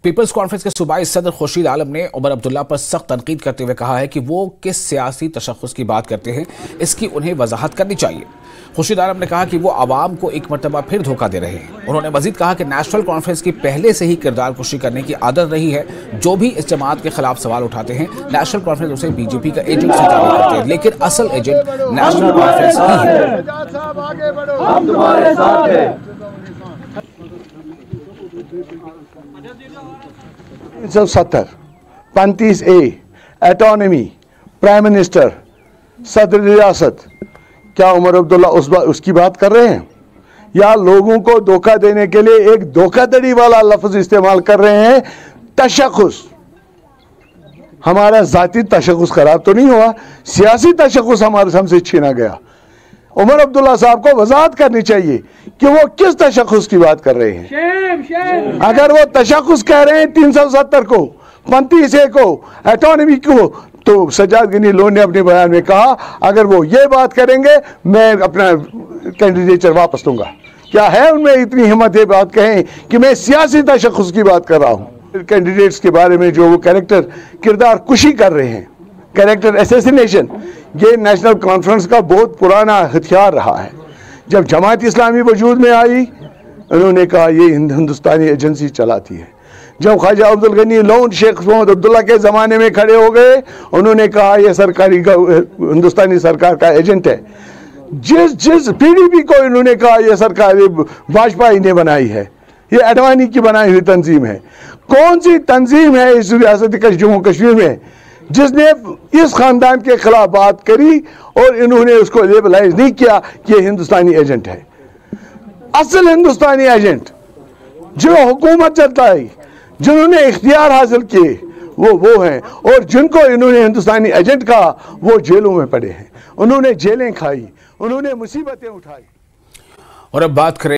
Peoples conference کے صوبائی صدر خورشید عالم نے عمر عبداللہ پر سخت تنقید کرتے ہوئے کہا ہے کہ وہ کس سیاسی تشخص کی بات کرتے ہیں، اس کی انہیں وضاحت کرنی چاہیے۔ خورشید عالم نے کہا کہ وہ عوام کو ایک مرتبہ پھر دھوکہ دے رہے ہیں۔ انہوں نے مزید کہا کہ نیشنل کانفرنس کی پہلے سے ہی کردار کشی کرنے کی عادت رہی ہے۔ جو بھی اس جماعت کے خلاف سوال اٹھاتے ہیں، نیشنل کانفرنس اسے بی جے پی کا ایجنٹ سے تعریف کرتے ہیں، لیکن اصل ایجنٹ نیشنل کانفرنس ہی ہے۔ ہم تمہارے ساتھ ہیں۔ 370 35A ایٹانومی پرائم منسٹر صدر ریاست، کیا عمر عبداللہ اس کی بات کر رہے ہیں یا لوگوں کو دھوکہ دینے کے لیے ایک دھوکہ دڑی والا لفظ استعمال کر رہے ہیں؟ تشخص، ہمارا ذاتی تشخص خراب تو نہیں ہوا، سیاسی تشخص ہم سے چھینا گیا۔ عمر عبداللہ صاحب کو وضاحت کرنی چاہیے کہ وہ کس تشخص کی بات کر رہے ہیں۔ اگر وہ تشخص کہہ رہے ہیں 370 کو، 35A کو، ایٹانومی کو، تو سجاد غنی لون نے اپنے بیان میں کہا اگر وہ یہ بات کریں گے میں اپنا کینڈیڈیچر واپس لوں گا۔ کیا ہے ان میں اتنی ہمت یہ بات کہیں کہ میں سیاسی تشخص کی بات کر رہا ہوں؟ کینڈیڈیٹس کے بارے میں جو وہ کردار کشی کر رہے ہیں، کریکٹر اسیسینیشن، یہ نیشنل کانفرنس کا بہت پرانا ہتھیار رہا ہے۔ جب جماعت اسلامی وجود میں آئی، انہوں نے کہا یہ ہندوستانی ایجنسی چلاتی ہے۔ جب خواجہ عبدالغنی لون شیخ محمد عبداللہ کے زمانے میں کھڑے ہو گئے، انہوں نے کہا یہ ہندوستانی سرکار کا ایجنٹ ہے۔ جس پی ڈی پی کو انہوں نے کہا یہ سرکار واجپئی نے بنائی ہے، یہ اڈوانی کی بنائی ہوئی تنظیم ہے۔ کون سی تنظیم ہے اس ریاست جموں کشمیر میں جس نے اس خاندان کے خلاف بات کری اور انہوں نے اس کو لیبلائز نہیں کیا کہ یہ ہندوستانی ایجنٹ ہے؟ اصل ہندوستانی ایجنٹ جو حکومت چلتا ہے، جنہوں نے اختیار حاصل کیے، وہ ہیں، اور جن کو انہوں نے ہندوستانی ایجنٹ کہا وہ جیلوں میں پڑے ہیں، انہوں نے جیلیں کھائی، انہوں نے مصیبتیں اٹھائی۔ اور اب بات کریں